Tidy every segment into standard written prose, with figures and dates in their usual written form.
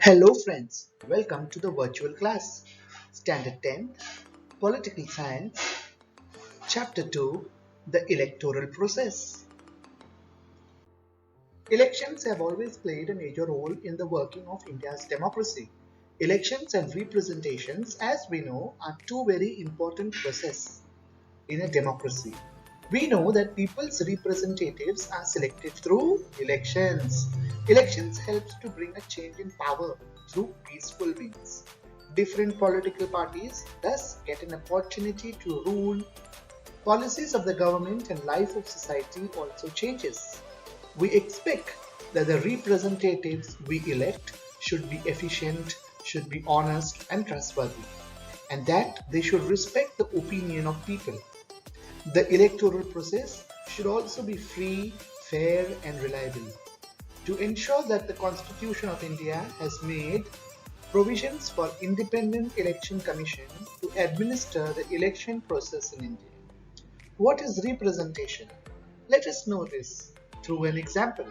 Hello friends, welcome to the virtual class. Standard 10, Political Science, Chapter 2, the Electoral Process. Elections have always played a major role in the working of India's democracy. Elections and representations, as we know, are two very important processes in a democracy. We know that people's representatives are selected through elections. Elections helps to bring a change in power through peaceful means. Different political parties thus get an opportunity to rule. Policies of the government and life of society also changes. We expect that the representatives we elect should be efficient, should be honest and trustworthy, and that they should respect the opinion of people. The electoral process should also be free, fair and reliable. To ensure that the Constitution of India has made provisions for independent election commission to administer the election process in India. What is representation? Let us know this through an example.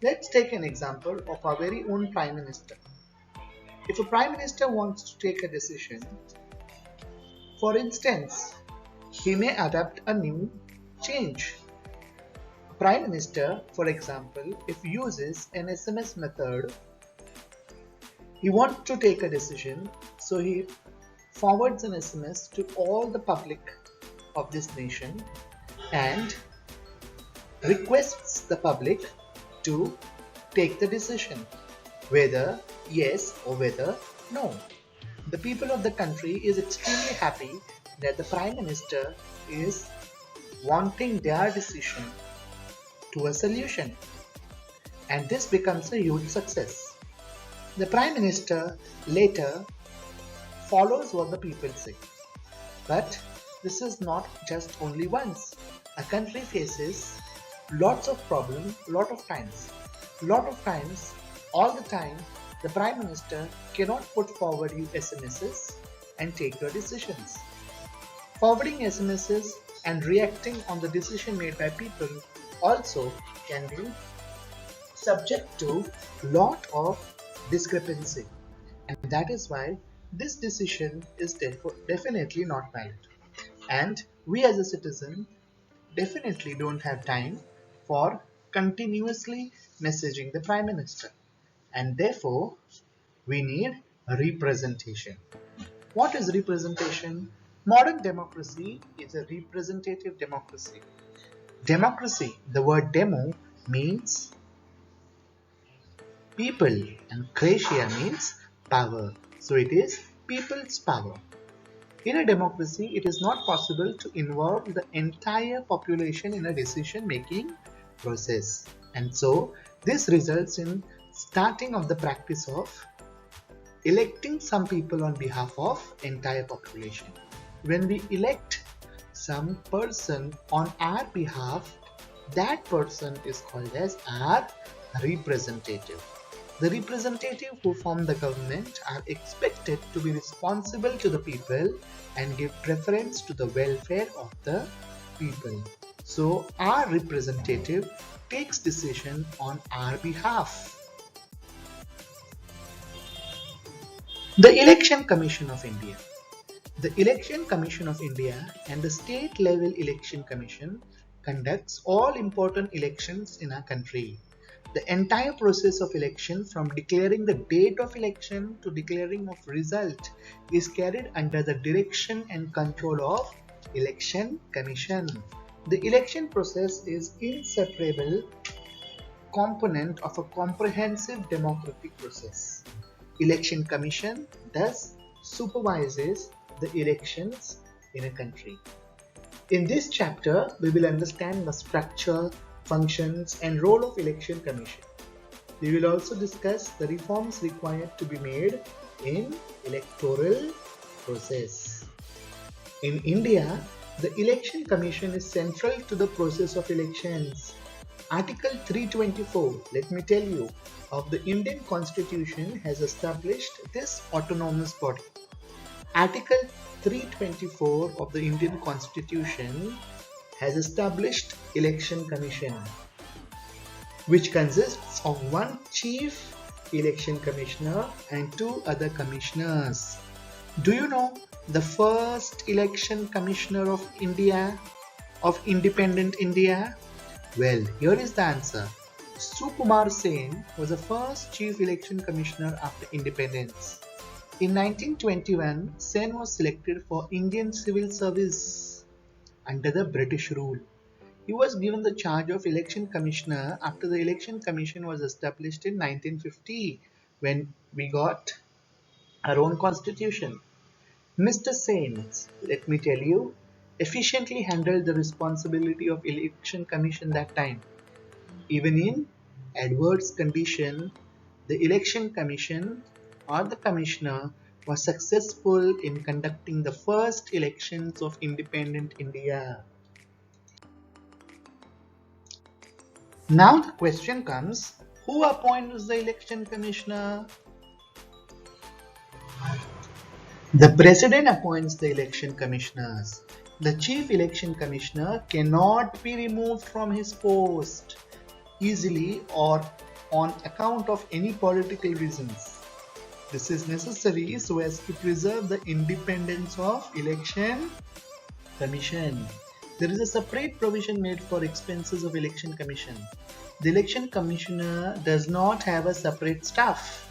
Let's take an example of our very own Prime Minister. If a Prime Minister wants to take a decision, for instance, he may adopt a new change. A Prime Minister, for example, if he uses an SMS method, he wants to take a decision, so he forwards an SMS to all the public of this nation and requests the public to take the decision, whether yes or whether no. The people of the country is extremely happy that the Prime Minister is wanting their decision to a solution, and this becomes a huge success. The Prime Minister later follows what the people say, but this is not just only once. A country faces lots of problems, lot of times, all the time. The Prime Minister cannot put forward you SMSs and take your decisions. Forwarding SMSs and reacting on the decision made by people also can be subject to lot of discrepancy, and that is why this decision is definitely not valid. And we as a citizen definitely don't have time for continuously messaging the Prime Minister, and therefore we need representation. What is representation? Modern democracy is a representative democracy. Democracy, the word demo means people and Croatia means power. So it is people's power. In a democracy, it is not possible to involve the entire population in a decision-making process. And so this results in starting of the practice of electing some people on behalf of entire population. When we elect some person on our behalf, that person is called as our representative. The representative who form the government are expected to be responsible to the people and give preference to the welfare of the people. So our representative takes decision on our behalf. The Election Commission of India. The Election Commission of India and the State Level Election Commission conducts all important elections in our country. The entire process of election, from declaring the date of election to declaring of result, is carried under the direction and control of Election Commission. The election process is inseparable component of a comprehensive democratic process. Election Commission thus supervises the elections in a country. In this chapter, we will understand the structure, functions and role of Election Commission. We will also discuss the reforms required to be made in electoral process. In India, the Election Commission is central to the process of elections. Article 324, let me tell you, of the Indian Constitution has established this autonomous body. Article 324 of the Indian Constitution has established Election Commission, which consists of one chief election commissioner and 2 other commissioners. Do you know the first election commissioner of India, of independent India? Well, here is the answer. Sukumar Sen was the first chief election commissioner after independence. In 1921, Sen was selected for Indian civil service under the British rule. He was given the charge of election commissioner after the election commission was established in 1950 when we got our own constitution. Mr. Sains, let me tell you, efficiently handled the responsibility of election commission that time. Even in adverse condition, the election commission or the commissioner was successful in conducting the first elections of independent India. Now the question comes, who appoints the election commissioner? The president appoints the election commissioners. The chief election commissioner cannot be removed from his post easily or on account of any political reasons. This is necessary so as to preserve the independence of election commission. There is a separate provision made for expenses of election commission. The election commissioner does not have a separate staff.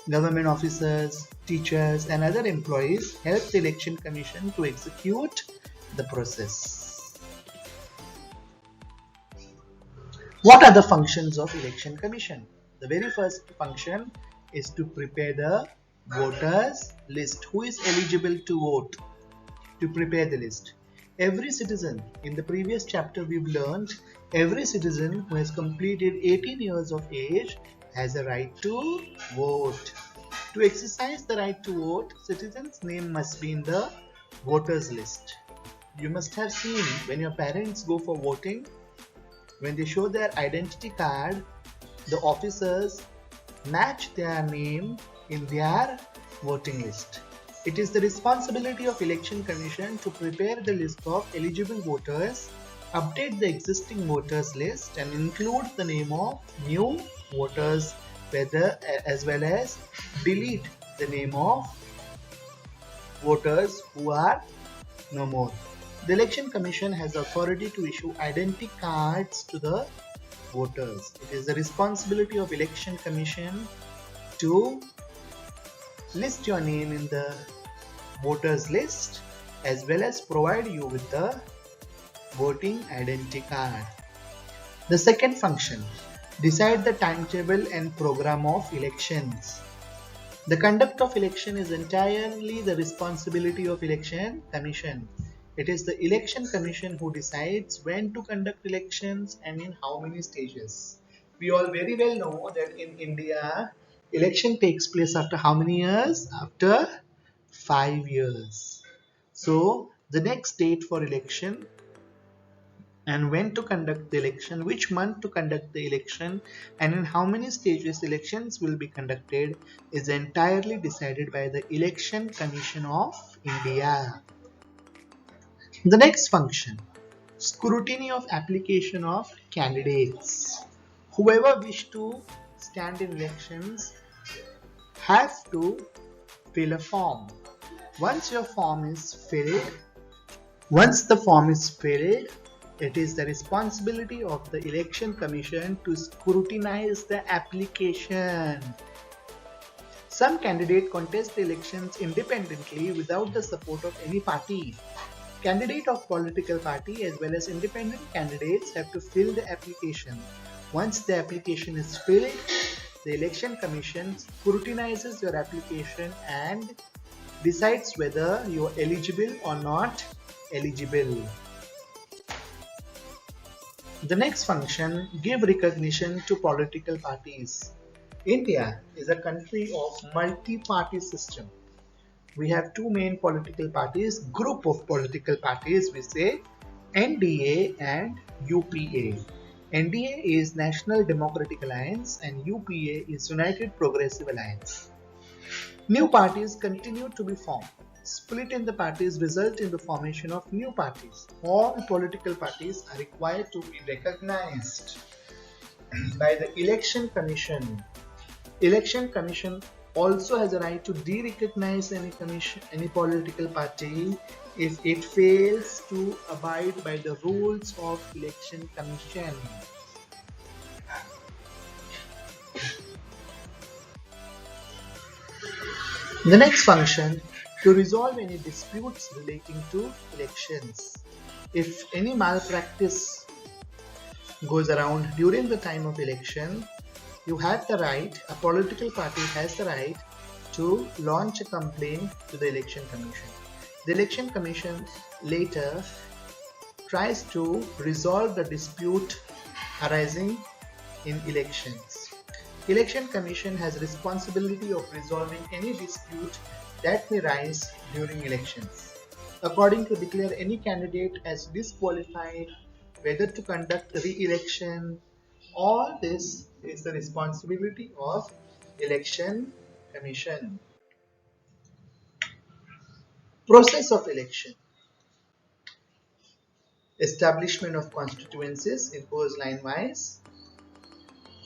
Government officers, teachers and other employees help the election commission to execute the process. What are the functions of election commission? The very first function is to prepare the voters list. Who is eligible to vote? To prepare the list. Every citizen, in the previous chapter we've learned, every citizen who has completed 18 years of age has a right to vote. To exercise the right to vote, citizen's name must be in the voters list. You must have seen when your parents go for voting, when they show their identity card, the officers match their name in their voting list. It is the responsibility of Election Commission to prepare the list of eligible voters, update the existing voters list and include the name of new voters as well as delete the name of voters who are no more. The Election Commission has authority to issue identity cards to the voters. It is the responsibility of Election Commission to list your name in the voters list as well as provide you with the voting identity card. The second function, decide the timetable and program of elections. The conduct of election is entirely the responsibility of Election Commission. It is the Election Commission who decides when to conduct elections and in how many stages. We all very well know that in India, election takes place after how many years? After 5 years. So, the next date for election and when to conduct the election, which month to conduct the election and in how many stages elections will be conducted is entirely decided by the Election Commission of India. The next function, scrutiny of application of candidates. Whoever wish to stand in elections has to fill a form. Once the form is filled, it is the responsibility of the Election Commission to scrutinize the application. Some candidates contest the elections independently without the support of any party. Candidates of political party as well as independent candidates have to fill the application. Once the application is filled, the Election Commission scrutinizes your application and decides whether you are eligible or not eligible. The next function, give recognition to political parties. India is a country of multi-party system. We have two main political parties, group of political parties, we say NDA and UPA. NDA is National Democratic Alliance and UPA is United Progressive Alliance. New parties continue to be formed. Split in the parties result in the formation of new parties. All political parties are required to be recognized by the Election Commission. Election Commission also has a right to de-recognize any political party if it fails to abide by the rules of Election Commission. The next function, to resolve any disputes relating to elections. If any malpractice goes around during the time of election, you have the right, a political party has the right to launch a complaint to the Election Commission. The Election Commission later tries to resolve the dispute arising in elections. Election Commission has responsibility of resolving any dispute that may rise during elections. According to declare any candidate as disqualified, whether to conduct re-election, all this is the responsibility of Election Commission. Process of election. Establishment of constituencies imposed line-wise.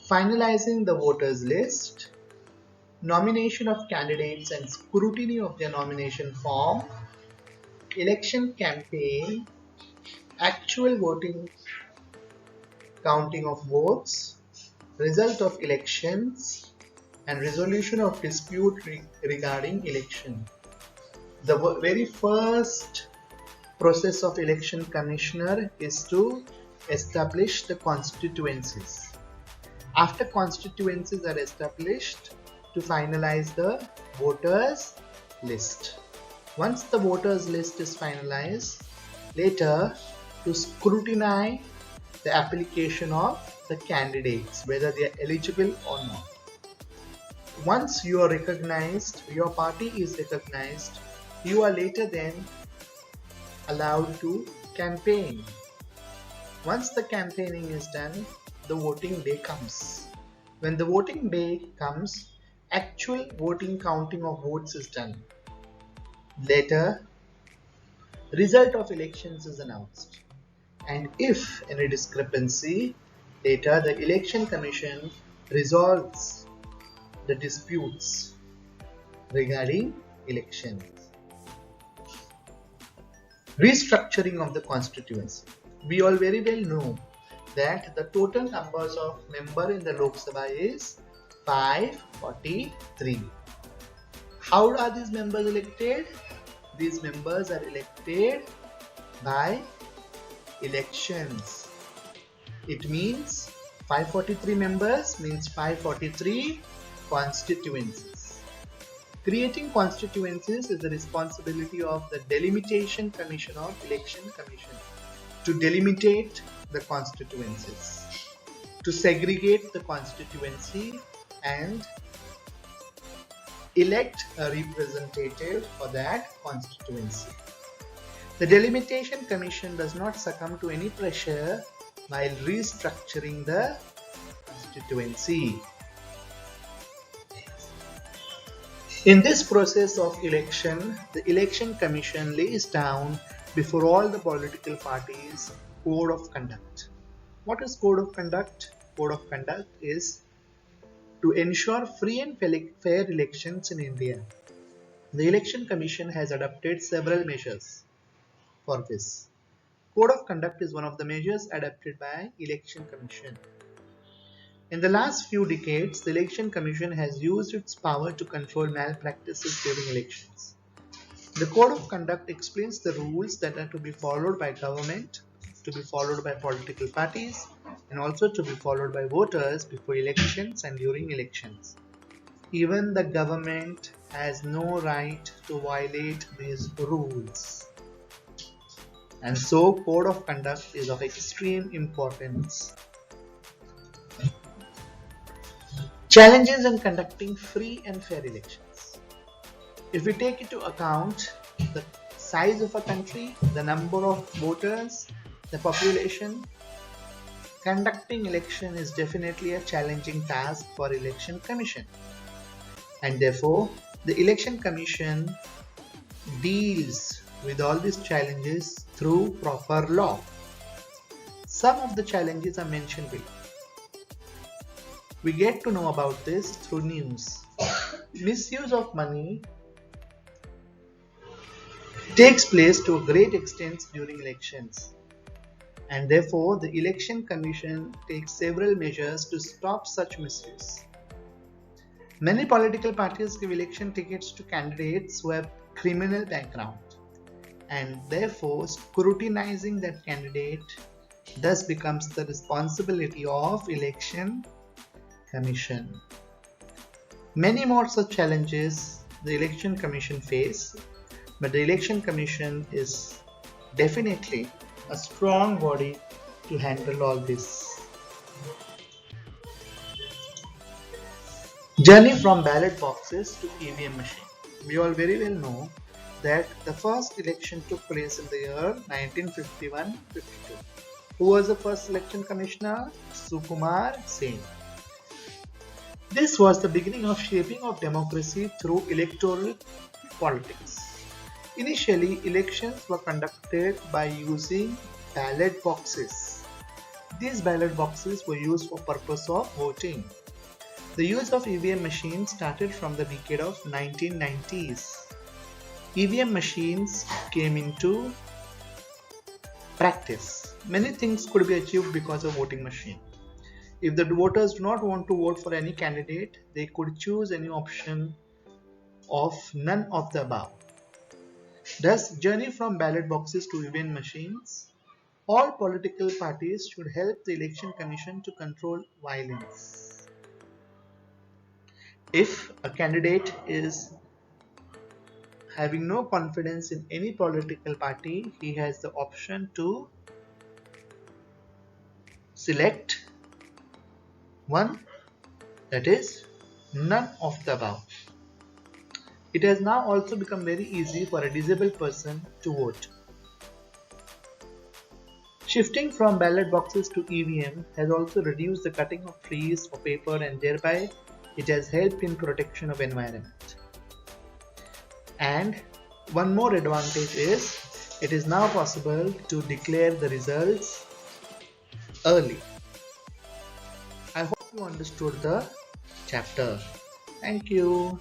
Finalizing the voters list. Nomination of candidates and scrutiny of their nomination form. Election campaign. Actual voting, counting of votes. Result of elections and resolution of dispute regarding election. The very first process of election commissioner is to establish the constituencies. After constituencies are established, to finalize the voters list. Once the voters list is finalized, later to scrutinize the application of the candidates, whether they are eligible or not. Once you are recognized, your party is recognized, you are later then allowed to campaign. Once the campaigning is done, the voting day comes. When the voting day comes, actual voting counting of votes is done. Later, result of elections is announced. And if any discrepancy, later the Election Commission resolves the disputes regarding elections. Restructuring of the constituency. We all very well know that the total numbers of members in the Lok Sabha is 543. How are these members elected? These members are elected by elections. It means 543 members means 543 constituencies. Creating constituencies is the responsibility of the Delimitation Commission of Election Commission to delimitate the constituencies, to segregate the constituency and elect a representative for that constituency. The Delimitation Commission does not succumb to any pressure while restructuring the constituency. In this process of election, the Election Commission lays down before all the political parties code of conduct. What is code of conduct? Code of conduct is to ensure free and fair elections in India. The Election Commission has adopted several measures for this. Code of conduct is one of the measures adopted by Election Commission. In the last few decades, the Election Commission has used its power to control malpractices during elections. The Code of Conduct explains the rules that are to be followed by government, to be followed by political parties, and also to be followed by voters before elections and during elections. Even the government has no right to violate these rules. And so, Code of Conduct is of extreme importance. Challenges in conducting free and fair elections. If we take into account the size of a country, the number of voters, the population, conducting election is definitely a challenging task for Election Commission. And therefore, the Election Commission deals with all these challenges through proper law. Some of the challenges are mentioned below. We get to know about this through news. Misuse of money takes place to a great extent during elections, and therefore the Election Commission takes several measures to stop such misuse. Many political parties give election tickets to candidates who have criminal background, and therefore scrutinizing that candidate thus becomes the responsibility of Election Commission. Many more such challenges the Election Commission face, but the Election Commission is definitely a strong body to handle all this. Journey from ballot boxes to EVM machine. We all very well know that the first election took place in the year 1951-52. Who was the first election commissioner? Sukumar Sen. This was the beginning of shaping of democracy through electoral politics. Initially, elections were conducted by using ballot boxes. These ballot boxes were used for purpose of voting. The use of EVM machines started from the decade of 1990s. EVM machines came into practice. Many things could be achieved because of voting machine. If the voters do not want to vote for any candidate, they could choose any option of none of the above. Thus, journey from ballot boxes to EVM machines. All political parties should help the Election Commission to control violence. If a candidate is having no confidence in any political party, he has the option to select one, that is none of the above. It has now also become very easy for a disabled person to vote. Shifting from ballot boxes to EVM has also reduced the cutting of trees for paper, and thereby it has helped in protection of environment. And one more advantage is it is now possible to declare the results early. I hope you understood the chapter. Thank you.